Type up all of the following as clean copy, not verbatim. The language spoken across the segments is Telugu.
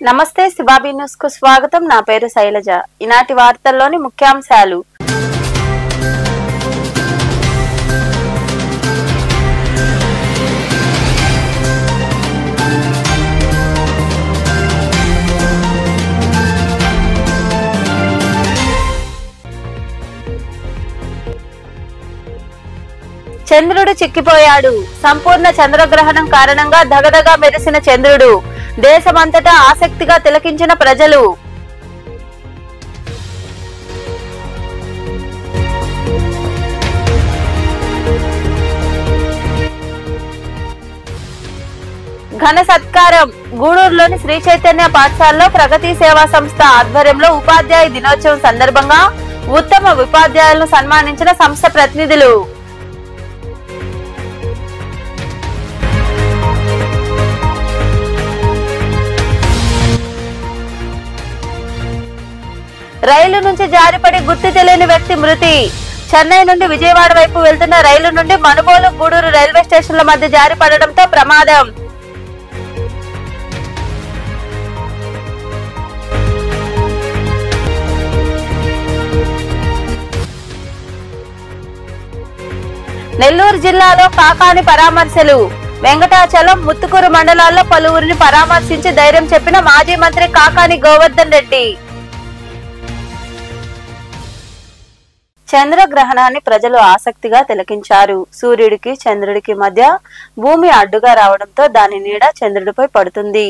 నమస్తే శివాబీ న్యూస్ కు స్వాగతం. నా పేరు శైలజ. ఈనాటి వార్తల్లోని ముఖ్యాంశాలు. చంద్రుడు చిక్కిపోయాడు. సంపూర్ణ చంద్రగ్రహణం కారణంగా దగదగా మెరిసిన చంద్రుడు దేశమంతటా ఆసక్తిగా తిలకించిన ప్రజలు. ఘన సత్కారం. గూడూరులోని శ్రీ చైతన్య పాఠశాలలో ప్రగతి సేవా సంస్థ ఆధ్వర్యంలో ఉపాధ్యాయ దినోత్సవం సందర్భంగా ఉత్తమ ఉపాధ్యాయులను సన్మానించిన సంస్థ ప్రతినిధులు. రైలు నుంచి జారిపడి గుర్తు తెలియని వ్యక్తి మృతి. చెన్నై నుండి విజయవాడ వైపు వెళ్తున్న రైలు నుండి మనుబోలు గూడూరు రైల్వే స్టేషన్ల మధ్య జారిపడడంతో ప్రమాదం. నెల్లూరు జిల్లాలో కాకాని పరామర్శలు. వెంకటాచలం, ముత్తుకూరు మండలాల్లో పలువురిని పరామర్శించి ధైర్యం చెప్పిన మాజీ మంత్రి కాకాని గోవర్ధన్ రెడ్డి. చంద్రగ్రహణాన్ని ప్రజలు ఆసక్తిగా తిలకించారు. సూర్యుడికి చంద్రుడికి మధ్య భూమి అడ్డుగా రావడంతో దాని నీడ చంద్రుడిపై పడుతుంది.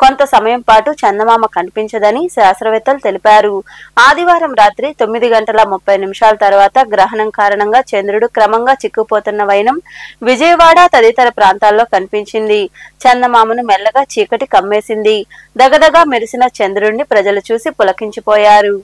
కొంత సమయం పాటు చందమామ కనిపించదని శాస్త్రవేత్తలు తెలిపారు. ఆదివారం రాత్రి 9:30 తర్వాత గ్రహణం కారణంగా చంద్రుడు క్రమంగా చిక్కుపోతున్న వైనం విజయవాడ తదితర ప్రాంతాల్లో కనిపించింది. చందమామను మెల్లగా చీకటి కమ్మేసింది. దగదగా మెరిసిన చంద్రుడిని ప్రజలు చూసి పులకించిపోయారు.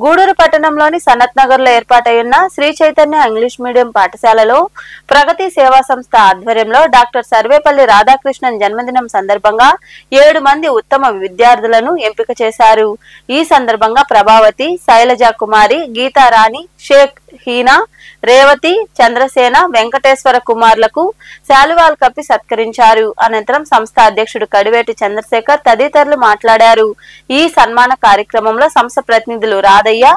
గూడూరు పట్టణంలోని సనత్ నగర్ లో ఏర్పాటైన శ్రీ చైతన్య ఇంగ్లీష్ మీడియం పాఠశాలలో ప్రగతి సేవా సంస్థ ఆధ్వర్యంలో డాక్టర్ సర్వేపల్లి రాధాకృష్ణన్ జన్మదినం సందర్భంగా 7 మంది ఉత్తమ విద్యార్థులను ఎంపిక చేశారు. ఈ సందర్భంగా ప్రభావతి, శైలజ కుమారి, గీతారాణి, షేక్ హీనా, రేవతి, చంద్రసేన, వెంకటేశ్వర కుమార్లకు శాలువాలు కప్పి సత్కరించారు. అనంతరం సంస్థ అధ్యక్షుడు కడివేటి చంద్రశేఖర్ తదితరులు మాట్లాడారు. ఈ సన్మాన కార్యక్రమంలో సంస్థ ప్రతినిధులు రాధయ్య,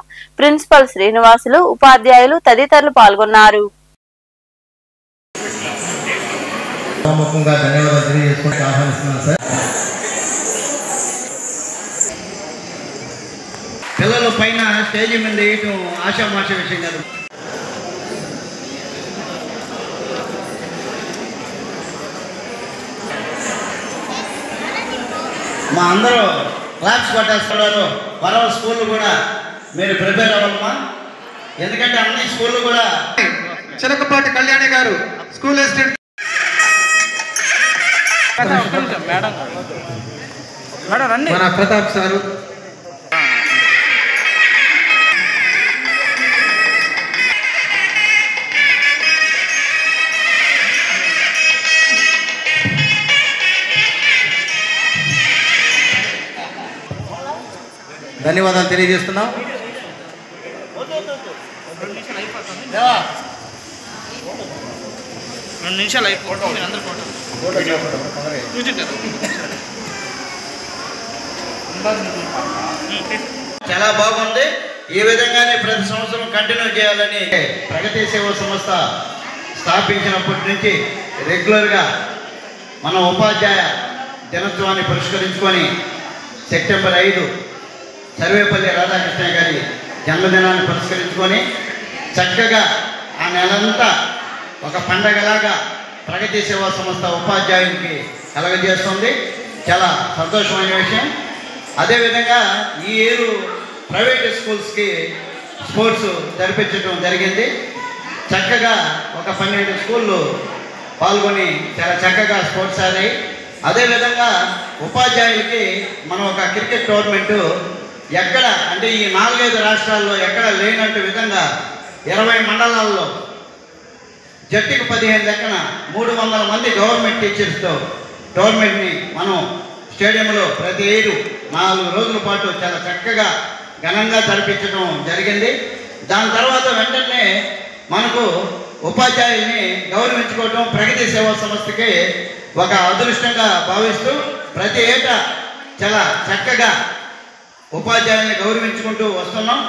ప్రిన్సిపల్ శ్రీనివాసులు, ఉపాధ్యాయులు తదితరులు పాల్గొన్నారు. పిల్లల పైన స్టేజ్ మీద వేయటం ఆషామాష విషయం కాదు. మా అందరూ క్లాప్స్ కొట్టేస్తున్నారు. పర్వ స్కూళ్ళు కూడా మీరు ప్రిపేర్ అవ్వాలమ్మా. ఎందుకంటే అన్ని స్కూళ్ళు కూడా చిలకపాటి కళ్యాణి గారు స్కూల్ అసిస్టెంట్, మన ప్రతాప్ సారు, ధన్యవాదాలు తెలియజేస్తున్నాం. చాలా బాగుంది. ఈ విధంగానే ప్రతి సంవత్సరం కంటిన్యూ చేయాలని ప్రగతి సేవా సంస్థ స్థాపించినప్పటి నుంచి రెగ్యులర్గా మన ఉపాధ్యాయ దినోత్సవాన్ని పురస్కరించుకొని సెప్టెంబర్ 5 సర్వేపల్లి రాధాకృష్ణ గారి జన్మదినాన్ని పురస్కరించుకొని చక్కగా ఆ నెలంతా ఒక పండగలాగా ప్రగతి సేవా సంస్థ ఉపాధ్యాయునికి కలగజేస్తుంది. చాలా సంతోషమైన విషయం. అదేవిధంగా ఈ ఏరు ప్రైవేట్ స్కూల్స్కి స్పోర్ట్స్ జరిపించడం జరిగింది. చక్కగా ఒక 12 స్కూళ్ళు పాల్గొని చాలా చక్కగా స్పోర్ట్స్ ఆడాయి. అదేవిధంగా ఉపాధ్యాయులకి మనం ఒక క్రికెట్ టోర్నమెంటు ఎక్కడ అంటే ఈ 4-5 రాష్ట్రాల్లో ఎక్కడ లేనట్టు విధంగా 20 మండలాల్లో జట్టుకు 15 లెక్కన 300 మంది గవర్నమెంట్ టీచర్స్తో టోర్నమెంట్ని మనం స్టేడియంలో ప్రతి ఏడు 4 రోజుల పాటు చాలా చక్కగా ఘనంగా జరిపించడం జరిగింది. దాని తర్వాత వెంటనే మనకు ఉపాధ్యాయుల్ని గౌరవించుకోవడం ప్రగతి సేవా సంస్థకి ఒక అదృష్టంగా భావిస్తూ ప్రతి ఏటా చాలా చక్కగా ఉపాధ్యాయుల్ని గౌరవించుకుంటూ వస్తున్నాం.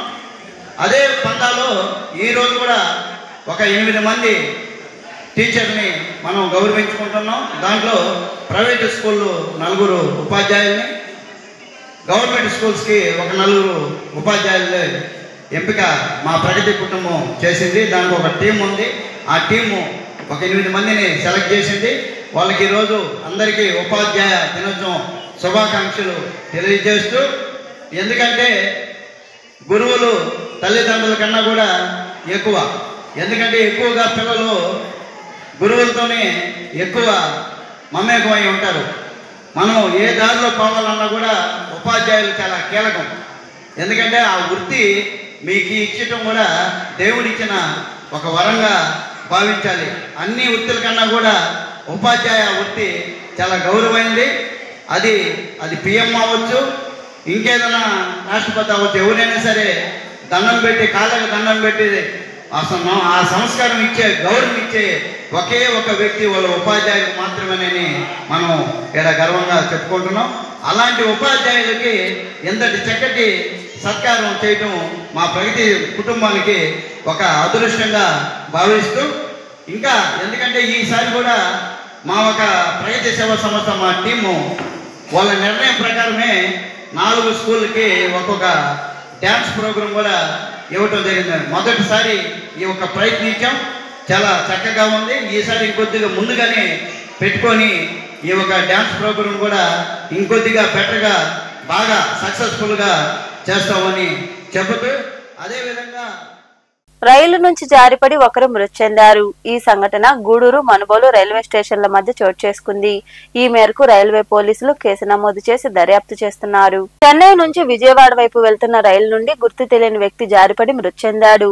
అదే పందాలో ఈరోజు కూడా ఒక 8 మంది టీచర్ని మనం గౌరవించుకుంటున్నాం. దాంట్లో ప్రైవేటు స్కూళ్ళు 4 ఉపాధ్యాయుల్ని, గవర్నమెంట్ స్కూల్స్కి ఒక 4 ఉపాధ్యాయులు ఎంపిక మా ప్రగతి కుటుంబం చేసింది. దానికి ఒక టీం ఉంది. ఆ టీము ఒక 8 మందిని సెలెక్ట్ చేసింది. వాళ్ళకి ఈరోజు అందరికీ ఉపాధ్యాయ దినోత్సవం శుభాకాంక్షలు తెలియజేస్తూ, ఎందుకంటే గురువులు తల్లిదండ్రుల కన్నా కూడా ఎక్కువ. ఎందుకంటే ఎక్కువగా పిల్లలు గురువులతోనే ఎక్కువ మమేకమై ఉంటారు. మనం ఏ దారిలో పోవాలన్నా కూడా ఉపాధ్యాయులు చాలా కీలకం. ఎందుకంటే ఆ వృత్తి మీకు ఇచ్చటం కూడా దేవుడిచ్చిన ఒక వరంగా భావించాలి. అన్ని వృత్తుల కన్నా కూడా ఉపాధ్యాయ వృత్తి చాలా గౌరవమైంది. అది పిఎం అవ్వచ్చు, ఇంకేదైనా రాష్ట్రపతి అవ్వచ్చు, ఎవరైనా సరే దండం పెట్టి కాళ్ళకు దండం పెట్టి అసలు ఆ సంస్కారం ఇచ్చే గౌరవం ఇచ్చే ఒకే ఒక వ్యక్తి వాళ్ళ ఉపాధ్యాయులు మాత్రమేనని మనం ఇక్కడ గర్వంగా చెప్పుకుంటున్నాం. అలాంటి ఉపాధ్యాయులకి ఎంతటి చక్కటి సత్కారం చేయటం మా ప్రగతి కుటుంబానికి ఒక అదృష్టంగా భావిస్తూ, ఇంకా ఎందుకంటే ఈసారి కూడా మా ఒక ప్రగతి సేవా సంస్థ మా టీము వాళ్ళ నిర్ణయం ప్రకారమే 4 స్కూళ్ళకి ఒక్కొక్క డ్యాన్స్ ప్రోగ్రాం కూడా ఇవ్వటం జరిగింది. మొదటిసారి ఈ ఒక ప్రయత్నించాం, చాలా చక్కగా ఉంది. ఈసారి ఇంకొద్దిగా ముందుగానే పెట్టుకొని ఈ ఒక డ్యాన్స్ ప్రోగ్రాం కూడా ఇంకొద్దిగా బెటర్గా బాగా సక్సెస్ఫుల్గా చేస్తామని చెబుతూ, అదేవిధంగా రైలు నుంచి జారిపడి ఒకరు మృతి చెందారు. ఈ సంఘటన గూడూరు, మనుబోలు రైల్వే స్టేషన్ల మధ్య చోటు చేసుకుంది. ఈ మేరకు రైల్వే పోలీసులు కేసు నమోదు చేసి దర్యాప్తు చేస్తున్నారు. చెన్నై నుంచి విజయవాడ వైపు వెళ్తున్న రైలు నుండి గుర్తు తెలియని వ్యక్తి జారిపడి మృతి చెందాడు.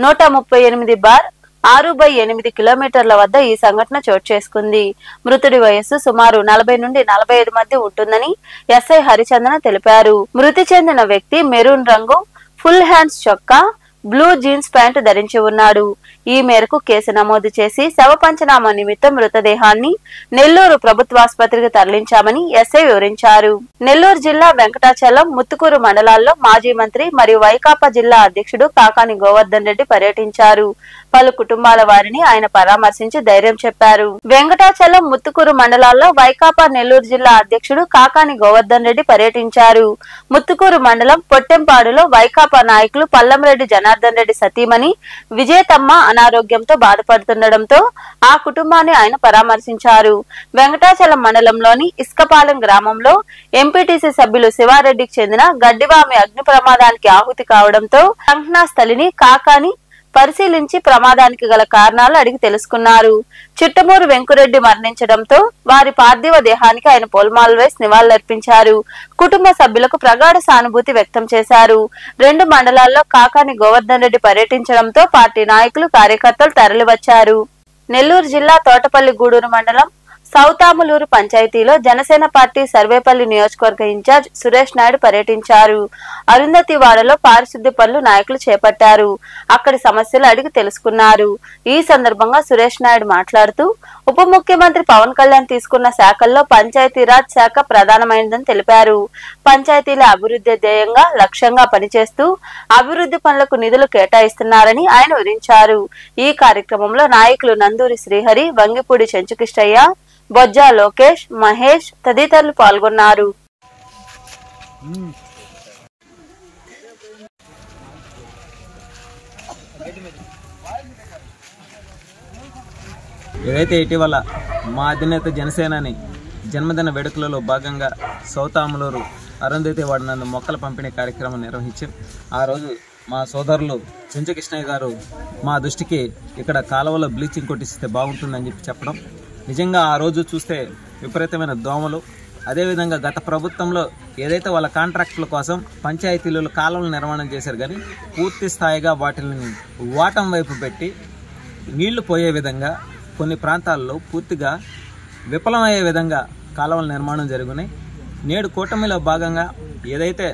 138/6/8 కిలోమీటర్ల వద్ద ఈ సంఘటన చోటు చేసుకుంది. మృతుడి వయస్సు సుమారు 40 నుండి 45 మధ్య ఉంటుందని ఎస్ఐ హరిచందన తెలిపారు. మృతి చెందిన వ్యక్తి మెరూన్ రంగు ఫుల్ హ్యాండ్స్ చొక్కా, బ్లూ జీన్స్ ప్యాంటు ధరించి ఉన్నాడు. ఈ మేరకు కేసు నమోదు చేసి శవ పంచనామా నిమిత్తం మృతదేహాన్ని నెల్లూరు ప్రభుత్వాసుపత్రికి తరలించామని ఎస్ఐ వివరించారు. నెల్లూరు జిల్లా వెంకటాచలం, ముత్తుకూరు మండలాల్లో మాజీ మంత్రి మరియు వైకాపా జిల్లా అధ్యక్షుడు కాకాని గోవర్ధన్ రెడ్డి పర్యటించారు. పలు కుటుంబాల వారిని ఆయన పరామర్శించి ధైర్యం చెప్పారు. వెంకటాచలం, ముత్తుకూరు మండలాల్లో వైకాపా నెల్లూరు జిల్లా అధ్యక్షుడు కాకాని గోవర్ధన్ రెడ్డి పర్యటించారు. ముత్తుకూరు మండలం పొట్టెంపాడులో వైకాపా నాయకులు పల్లంరెడ్డి జనార్దన్ రెడ్డి సతీమణి విజేతమ్మ అనారోగ్యంతో బాధపడుతుండటంతో ఆ కుటుంబాన్ని ఆయన పరామర్శించారు. వెంకటాచలం మండలంలోని ఇస్కపాలెం గ్రామంలో ఎంపీటీసీ సభ్యులు శివారెడ్డికి చెందిన గడ్డివామి అగ్ని ప్రమాదానికి ఆహుతి కావడంతో సంఘటనా స్థలిని కాకాని పరిశీలించి ప్రమాదానికి గల కారణాలు అడిగి తెలుసుకున్నారు. చిట్టమూరు వెంకురెడ్డి మరణించడంతో వారి పార్థివ దేహానికి ఆయన పూలమాలలు వేసి నివాళులర్పించారు. కుటుంబ సభ్యులకు ప్రగాఢ సానుభూతి వ్యక్తం చేశారు. 2 మండలాల్లో కాకాని గోవర్ధన్ రెడ్డి పర్యటించడంతో పార్టీ నాయకులు, కార్యకర్తలు తరలివచ్చారు. నెల్లూరు జిల్లా తోటపల్లి గూడూరు మండలం సౌతాములూరు పంచాయతీలో జనసేన పార్టీ సర్వేపల్లి నియోజకవర్గ ఇన్ఛార్జ్ సురేష్ నాయుడు పర్యటించారు. అరుంధతివాడలో పారిశుద్ధ్య పనులు నాయకులు చేపట్టారు. అక్కడి సమస్యలు అడిగి తెలుసుకున్నారు. ఈ సందర్భంగా సురేష్ నాయుడు మాట్లాడుతూ ఉప ముఖ్యమంత్రి పవన్ కళ్యాణ్ తీసుకున్న శాఖల్లో పంచాయతీరాజ్ శాఖ ప్రధానమైనదని తెలిపారు. పంచాయతీల అభివృద్ధి ధ్యేయంగా లక్ష్యంగా పనిచేస్తూ అభివృద్ధి పనులకు నిధులు కేటాయిస్తున్నారని ఆయన వివరించారు. ఈ కార్యక్రమంలో నాయకులు నందూరి శ్రీహరి, వంగిపూడి చెంచుకిష్టయ్య, బొజ్జా లోకేష్, మహేష్ తదితరులు పాల్గొన్నారు. ఏదైతే ఇటీవల మా అధినేత జనసేనాని జన్మదిన వేడుకలలో భాగంగా సౌతాములూరు అరుంధతి వాడినందు మొక్కల పంపిణీ కార్యక్రమం నిర్వహించాం. ఆ రోజు మా సోదరులు చెంచకృష్ణయ్య గారు మా దృష్టికి ఇక్కడ కాలువలో బ్లీచింగ్ కొట్టిస్తే బాగుంటుందని చెప్పడం, నిజంగా ఆ రోజు చూస్తే విపరీతమైన దోమలు. అదేవిధంగా గత ప్రభుత్వంలో ఏదైతే వాళ్ళ కాంట్రాక్టుల కోసం పంచాయతీలలో కాలువలు నిర్మాణం చేశారు, కానీ పూర్తి స్థాయిగా వాటిని వాటం వైపు పెట్టి నీళ్లు పోయే విధంగా కొన్ని ప్రాంతాల్లో పూర్తిగా విఫలమయ్యే విధంగా కాలువల నిర్మాణం జరిగినాయి. నేడు కూటమిలో భాగంగా ఏదైతే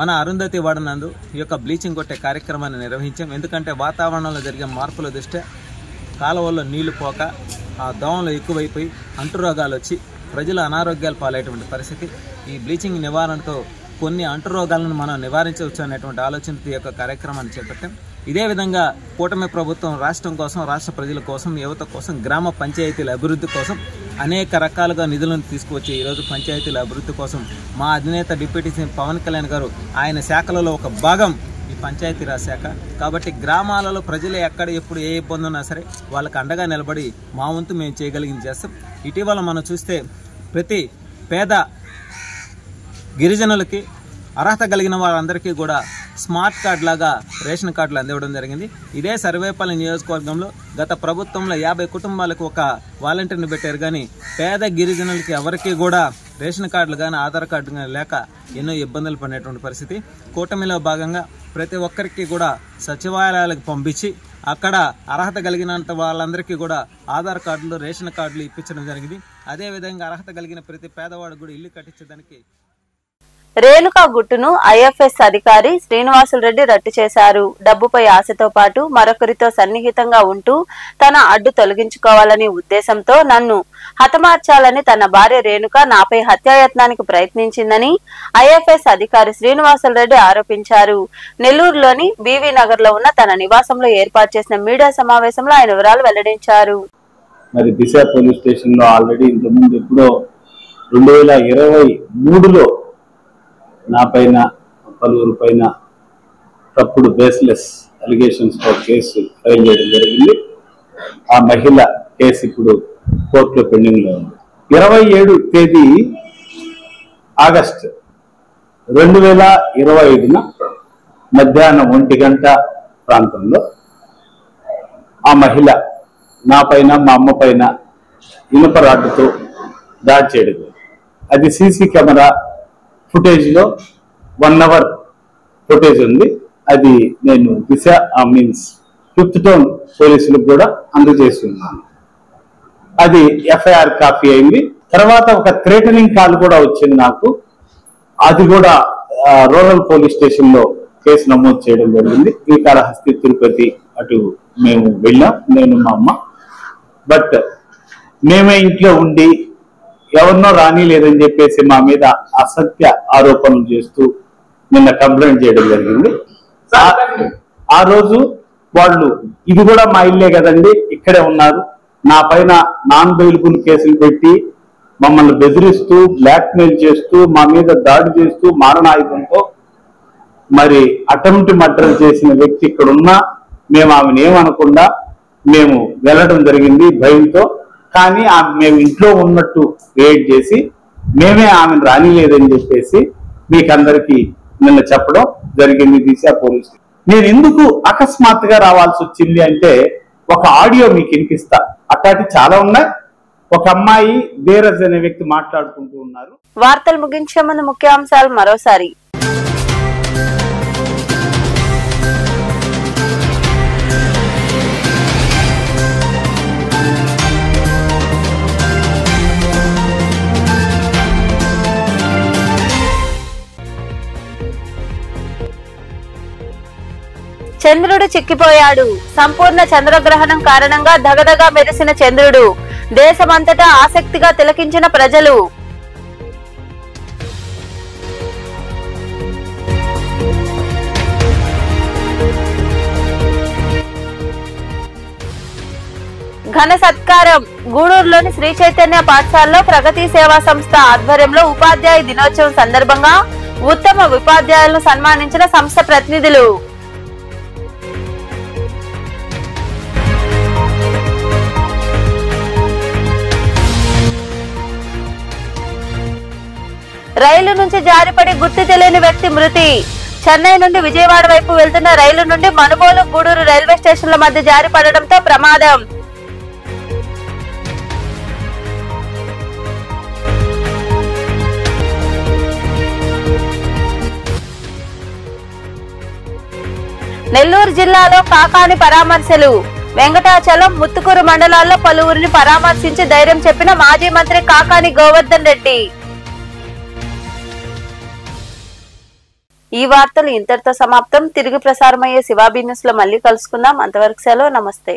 మన అరుంధతి వాడనందు ఈ యొక్క బ్లీచింగ్ కొట్టే కార్యక్రమాన్ని నిర్వహించాం. ఎందుకంటే వాతావరణంలో జరిగే మార్పుల దృష్ట్యా కాలువల్లో నీళ్లు పోక ఆ దోమలు ఎక్కువైపోయి అంటురోగాలు వచ్చి ప్రజలు అనారోగ్యాలు పాలయ్యేటువంటి పరిస్థితి. ఈ బ్లీచింగ్ నివారణతో కొన్ని అంటురోగాలను మనం నివారించవచ్చు అనేటువంటి ఆలోచనతో ఈ యొక్క కార్యక్రమాన్ని చేపట్టాం. ఇదే విధంగా కూటమి ప్రభుత్వం రాష్ట్రం కోసం, రాష్ట్ర ప్రజల కోసం, యువత కోసం, గ్రామ పంచాయతీల అభివృద్ధి కోసం అనేక రకాలుగా నిధులను తీసుకువచ్చి ఈరోజు పంచాయతీల అభివృద్ధి కోసం మా అధినేత డిప్యూటీ సీఎం పవన్ కళ్యాణ్ గారు ఆయన శాఖలలో ఒక భాగం ఈ పంచాయతీరాజ్ శాఖ. కాబట్టి గ్రామాలలో ప్రజలు ఎక్కడ ఎప్పుడు ఏ ఇబ్బంది ఉన్నా సరే వాళ్ళకి అండగా నిలబడి మా వంతు మేము చేయగలిగింది చేస్తాం. ఇటీవల మనం చూస్తే ప్రతి పేద గిరిజనులకి అర్హత కలిగిన వారందరికీ కూడా స్మార్ట్ కార్డ్ లాగా రేషన్ కార్డులు అందివ్వడం జరిగింది. ఇదే సర్వేపల్లి నియోజకవర్గంలో గత ప్రభుత్వంలో 50 కుటుంబాలకు ఒక వాలంటీర్ని పెట్టారు, కానీ పేద గిరిజనులకి ఎవరికి కూడా రేషన్ కార్డులు కానీ ఆధార్ కార్డు కానీ లేక ఎన్నో ఇబ్బందులు పడినటువంటి పరిస్థితి. కూటమిలో భాగంగా ప్రతి ఒక్కరికి కూడా సచివాలయాలకు పంపించి అక్కడ అర్హత కలిగినంత వాళ్ళందరికీ కూడా ఆధార్ కార్డులు, రేషన్ కార్డులు ఇప్పించడం జరిగింది. అదేవిధంగా అర్హత కలిగిన ప్రతి పేదవాడికి కూడా ఇల్లు కట్టించడానికి రేణుకా గుట్టును ఐఎఫ్ఎస్ అధికారి శ్రీనివాసులు రెడ్డి రట్టు చేశారు. డబ్బుపై ఆశతో పాటు మరొకరితో సన్నిహితంగా ఉంటూ తన అడ్డు తొలగించుకోవాలని ఉద్దేశంతో నన్ను హతమార్చాలని తన భార్య రేణుక నాపై హత్యాయత్నానికి ప్రయత్నించిందని ఐఎఫ్ఎస్ అధికారి శ్రీనివాసులు రెడ్డి ఆరోపించారు. నెల్లూరులోని బీవీ నగర్ లో ఉన్న తన నివాసంలో ఏర్పాటు చేసిన మీడియా సమావేశంలో ఆయన వివరాలు వెల్లడించారు. మరి దిశ పోలీస్ స్టేషన్ లో ఆల్రెడీ ఇంతకుముందు ఎప్పుడో 2023లో నా పైన పలువురు పైన తప్పుడు బేస్లెస్ అలిగేషన్స్ తో కేసు ఫైల్ చేయడం జరిగింది. ఆ మహిళ కేసు ఇప్పుడు కోర్టులో పెండింగ్ లో ఉంది. 27 తేదీ ఆగస్టు 2025న మధ్యాహ్నం 1 గంట ప్రాంతంలో ఆ మహిళ నా పైన మా అమ్మ పైన ఇనుప రాడ్డుతో దాడి చేయడం. అది సీసీ కెమెరా ఫుటేజ్లో 1 అవర్ ఫుటేజ్ ఉంది. అది నేను దిశ మీన్స్ 5th టౌన్ పోలీసులకు కూడా అందజేస్తున్నాను. అది ఎఫ్ఐఆర్ కాపీ అయింది. తర్వాత ఒక థ్రెటనింగ్ కాల్ కూడా వచ్చింది నాకు. అది కూడా రూరల్ పోలీస్ స్టేషన్ లో కేసు నమోదు చేయడం జరిగింది. శ్రీకాళహస్తి, తిరుపతి అటు మేము వెళ్ళాం, నేను మా అమ్మ. బట్ మేమే ఇంట్లో ఉండి ఎవరినో రాని లేదని చెప్పేసి మా మీద అసత్య ఆరోపణలు చేస్తూ నిన్న కంప్లైంట్ చేయడం జరిగింది. ఆ రోజు వాళ్ళు ఇది కూడా మా ఇల్లే కదండి, ఇక్కడే ఉన్నారు, నా పైన నాన్ బెయిలబుల్ కేసులు పెట్టి మమ్మల్ని బెదిరిస్తూ బ్లాక్మెయిల్ చేస్తూ మా మీద దాడి చేస్తూ మారణాయుధంతో మరి అటెంప్ట్ మర్డర్ చేసిన వ్యక్తి ఇక్కడ ఉన్నా మేము ఆమెను ఏమనకుండా మేము వెళ్ళడం జరిగింది భయంతో. కానీ మేము ఇంట్లో ఉన్నట్టు క్రియేట్ చేసి మేమే ఆమెను రానిలేదని చెప్పేసి మీకందరికీ నిన్న చెప్పడం జరిగింది దిశ పోలీసు. నేను ఎందుకు అకస్మాత్తుగా రావాల్సి వచ్చింది అంటే ఒక ఆడియో మీకు వినిపిస్తా. అట్లాంటి చాలా ఉన్నాయి. ఒక అమ్మాయి ధీరజ్ అనే వ్యక్తి మాట్లాడుకుంటూ ఉన్నారు. వార్తలు ముగించే ముందు ముఖ్యాంశాలు మరోసారి. చంద్రుడు చిక్కిపోయాడు. సంపూర్ణ చంద్రగ్రహణం కారణంగా దగదగా మెరిసిన చంద్రుడు. దేశమంతటా ఆసక్తిగా తిలకించిన ప్రజలు. ఘన సత్కారం. గూడూరులోని శ్రీ చైతన్య పాఠశాలలో ప్రగతి సేవా సంస్థ ఆధ్వర్యంలో ఉపాధ్యాయ దినోత్సవం సందర్భంగా ఉత్తమ ఉపాధ్యాయులను సన్మానించిన సంస్థ ప్రతినిధులు. రైలు నుంచి జారిపడి గుర్తు తెలియని వ్యక్తి మృతి. చెన్నై నుండి విజయవాడ వైపు వెళ్తున్న రైలు నుండి మనుబోలు గూడూరు రైల్వే స్టేషన్ల మధ్య జారి పడడంతో ప్రమాదం. నెల్లూరు జిల్లాలో కాకాని పరామర్శలు. వెంకటాచలం, ముత్తుకూరు మండలాల్లో పలువురిని పరామర్శించి ధైర్యం చెప్పిన మాజీ మంత్రి కాకాని గోవర్ధన్ రెడ్డి. ఈ వార్తలు ఇంతటితో సమాప్తం. తిరిగి ప్రసారమయ్యే శివాబీ న్యూస్ లో మళ్ళీ కలుసుకుందాం. అంతవరకు సెలవు. నమస్తే.